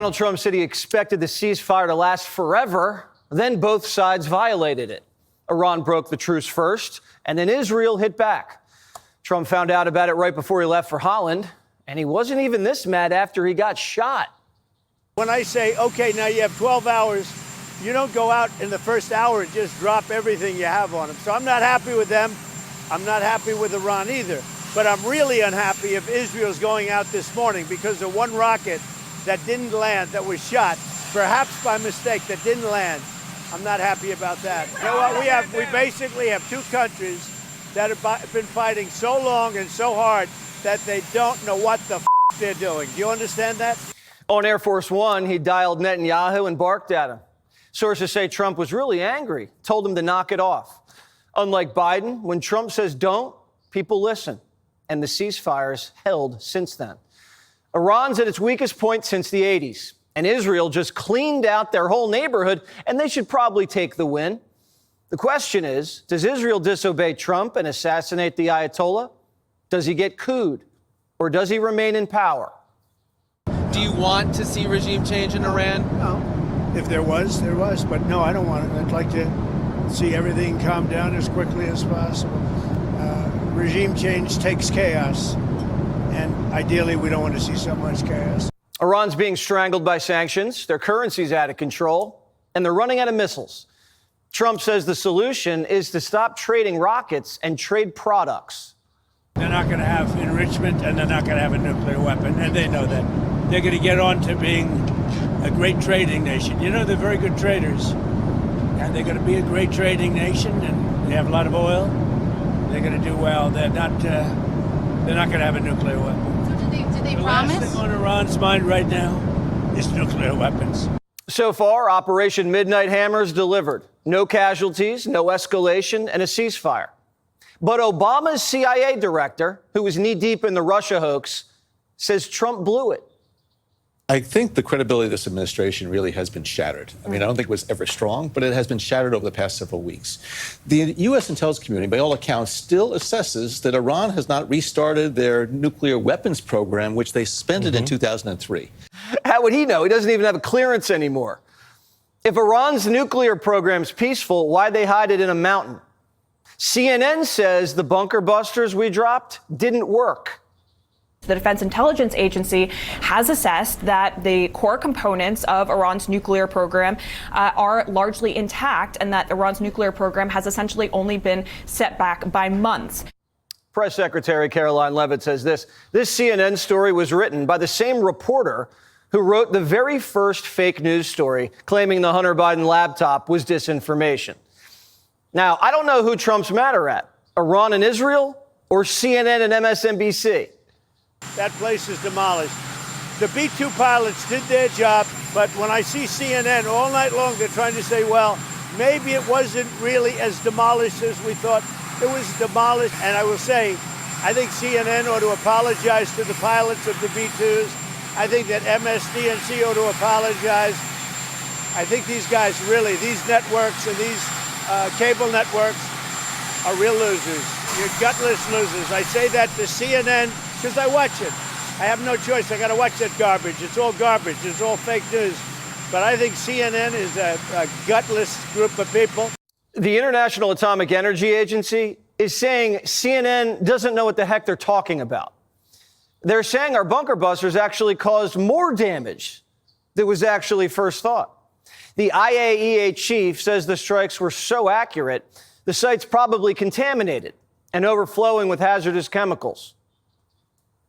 Donald Trump said he expected the ceasefire to last forever. Then both sides violated it. Iran broke the truce first, and then Israel hit back. Trump found out about it right before he left for Holland, and he wasn't even this mad after he got shot. When I say, okay, now you have 12 hours, you don't go out in the first hour and just drop everything you have on them. So I'm not happy with them. I'm not happy with Iran either. But I'm really unhappy if Israel's going out this morning because of one rocket that didn't land, that was shot, perhaps by mistake, that didn't land. I'm not happy about that. You know what? We basically have two countries that have been fighting so long and so hard that they don't know what the they're doing. Do you understand that? On Air Force One, he dialed Netanyahu and barked at him. Sources say Trump was really angry, told him to knock it off. Unlike Biden, when Trump says don't, people listen. And the ceasefire's held since then. Iran's at its weakest point since the 80s, and Israel just cleaned out their whole neighborhood, and they should probably take the win. The question is, does Israel disobey Trump and assassinate the Ayatollah? Does he get couped, or does he remain in power? Do you want to see regime change in Iran? No. If there was, there was. But no, I don't want it. I'd like to see everything calm down as quickly as possible. Regime change takes chaos. And ideally, we don't want to see so much chaos. Iran's being strangled by sanctions. Their currency's out of control, and they're running out of missiles. Trump says the solution is to stop trading rockets and trade products. They're not going to have enrichment, and they're not going to have a nuclear weapon, and they know that. They're going to get on to being a great trading nation. You know, they're very good traders, and they're going to be a great trading nation, and they have a lot of oil. They're going to do well. They're not going to have a nuclear weapon. So did they the promise? The last thing on Iran's mind right now is nuclear weapons. So far, Operation Midnight Hammer's delivered. No casualties, no escalation, and a ceasefire. But Obama's CIA director, who was knee-deep in the Russia hoax, says Trump blew it. I think the credibility of this administration really has been shattered. I mean, I don't think it was ever strong, but it has been shattered over the past several weeks. The U.S. intelligence community, by all accounts, still assesses that Iran has not restarted their nuclear weapons program, which they suspended in 2003. How would he know? He doesn't even have a clearance anymore. If Iran's nuclear program's peaceful, why'd they hide it in a mountain? CNN says the bunker busters we dropped didn't work. The Defense Intelligence Agency has assessed that the core components of Iran's nuclear program are largely intact, and that Iran's nuclear program has essentially only been set back by months. Press Secretary Caroline Leavitt says this CNN story was written by the same reporter who wrote the very first fake news story claiming the Hunter Biden laptop was disinformation. Now, I don't know who Trump's madder at, Iran and Israel or CNN and MSNBC. That place is demolished. The B-2 pilots did their job, but when I see CNN all night long, they're trying to say, well, maybe it wasn't really as demolished as we thought. It was demolished, and I will say, I think CNN ought to apologize to the pilots of the B-2s. I think that MSDNC ought to apologize. I think these guys really, these networks and these cable networks are real losers. You're gutless losers. I say that to CNN because I watch it. I have no choice. I got to watch that garbage. It's all garbage. It's all fake news. But I think CNN is a gutless group of people. The International Atomic Energy Agency is saying CNN doesn't know what the heck they're talking about. They're saying our bunker busters actually caused more damage than was actually first thought. The IAEA chief says the strikes were so accurate, the site's probably contaminated and overflowing with hazardous chemicals.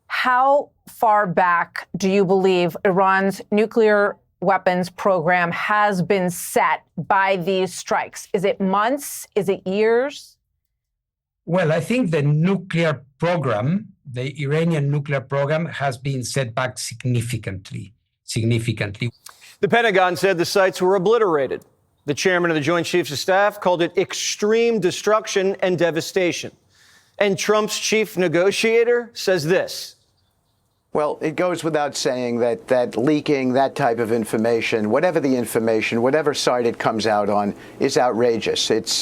How far back do you believe Iran's nuclear weapons program has been set by these strikes? Is it months? Is it years? Well, I think the nuclear program, the Iranian nuclear program, has been set back significantly. The Pentagon said the sites were obliterated. The chairman of the Joint Chiefs of Staff called it extreme destruction and devastation. And Trump's chief negotiator says this. Well, it goes without saying that leaking that type of information, whatever side it comes out on, is outrageous. It's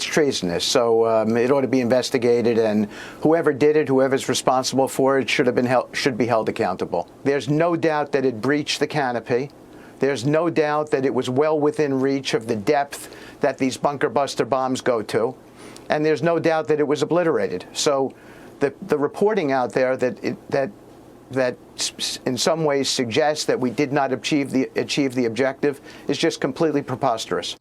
treasonous. So it ought to be investigated, and whoever did it, whoever's responsible for it, should be held accountable. There's no doubt that it breached the canopy. There's no doubt that it was well within reach of the depth that these bunker buster bombs go to, and there's no doubt that it was obliterated. So the reporting out there that in some ways suggests that we did not achieve the objective is just completely preposterous.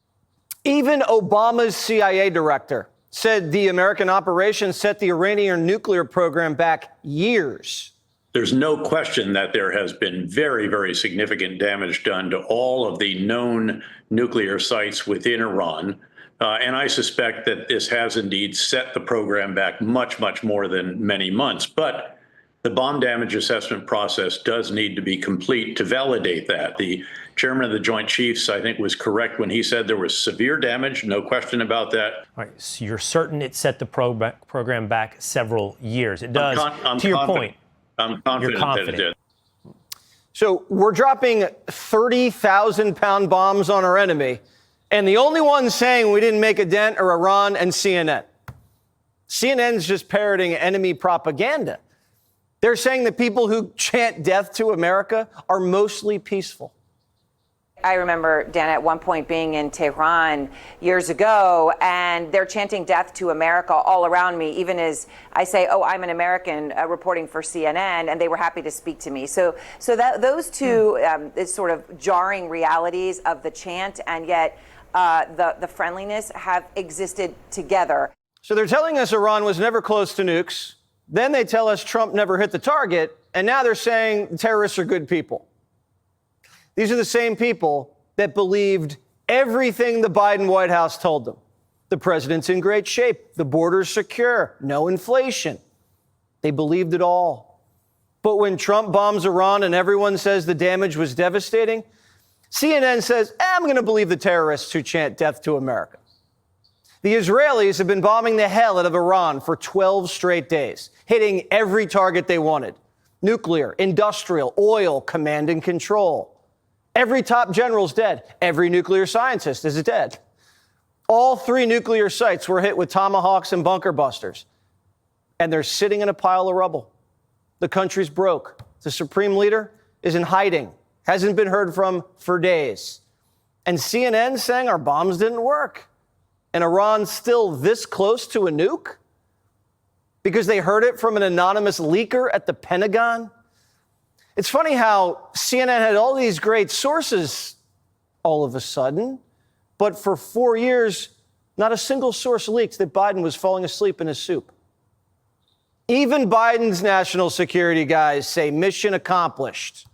Even Obama's CIA director said the American operation set the Iranian nuclear program back years. There's no question that there has been very, very significant damage done to all of the known nuclear sites within Iran. And I suspect that this has indeed set the program back much, much more than many months. But the bomb damage assessment process does need to be complete to validate that. The chairman of the Joint Chiefs, I think, was correct when he said there was severe damage, no question about that. All right, so you're certain it set the program back several years. It does, to your point. I'm confident that it did. So we're dropping 30,000-pound bombs on our enemy, and the only ones saying we didn't make a dent are Iran and CNN. CNN's just parroting enemy propaganda. They're saying the people who chant death to America are mostly peaceful. I remember, Dan, at one point being in Tehran years ago, and they're chanting death to America all around me, even as I say, oh, I'm an American reporting for CNN, and they were happy to speak to me. So that those two is sort of jarring realities of the chant, and yet the friendliness have existed together. So they're telling us Iran was never close to nukes. Then they tell us Trump never hit the target, and now they're saying terrorists are good people. These are the same people that believed everything the Biden White House told them. The president's in great shape. The border's secure. No inflation. They believed it all. But when Trump bombs Iran and everyone says the damage was devastating, CNN says, I'm going to believe the terrorists who chant death to America. The Israelis have been bombing the hell out of Iran for 12 straight days, hitting every target they wanted. Nuclear, industrial, oil, command and control. Every top general's dead. Every nuclear scientist is dead. All 3 nuclear sites were hit with tomahawks and bunker busters. And they're sitting in a pile of rubble. The country's broke. The supreme leader is in hiding. Hasn't been heard from for days. And CNN saying our bombs didn't work. And Iran's still this close to a nuke? Because they heard it from an anonymous leaker at the Pentagon? It's funny how CNN had all these great sources all of a sudden, but for 4 years, not a single source leaked that Biden was falling asleep in his soup. Even Biden's national security guys say mission accomplished.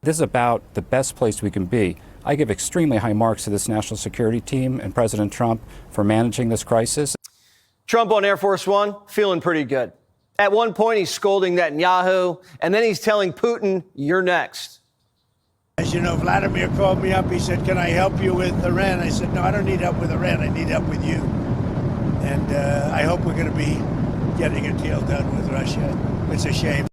This is about the best place we can be. I give extremely high marks to this national security team and President Trump for managing this crisis. Trump on Air Force One, feeling pretty good. At one point, he's scolding Netanyahu, and then he's telling Putin, you're next. As you know, Vladimir called me up. He said, can I help you with Iran? I said, no, I don't need help with Iran. I need help with you. And I hope we're going to be getting a deal done with Russia. It's a shame.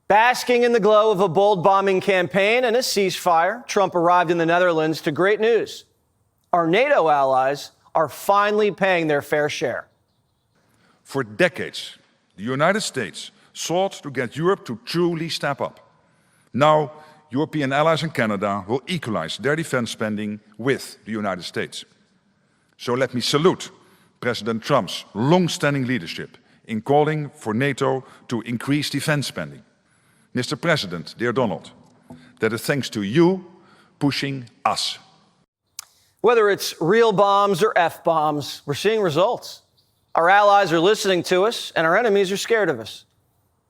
Basking in the glow of a bold bombing campaign and a ceasefire, Trump arrived in the Netherlands to great news. Our NATO allies are finally paying their fair share. For decades, the United States sought to get Europe to truly step up. Now, European allies and Canada will equalize their defense spending with the United States. So let me salute President Trump's long-standing leadership in calling for NATO to increase defense spending. Mr. President, dear Donald, that is thanks to you pushing us. Whether it's real bombs or F-bombs, we're seeing results. Our allies are listening to us, and our enemies are scared of us.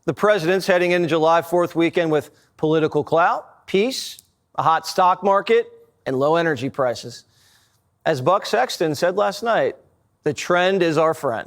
The president's heading into July 4th weekend with political clout, peace, a hot stock market, and low energy prices. As Buck Sexton said last night, the trend is our friend.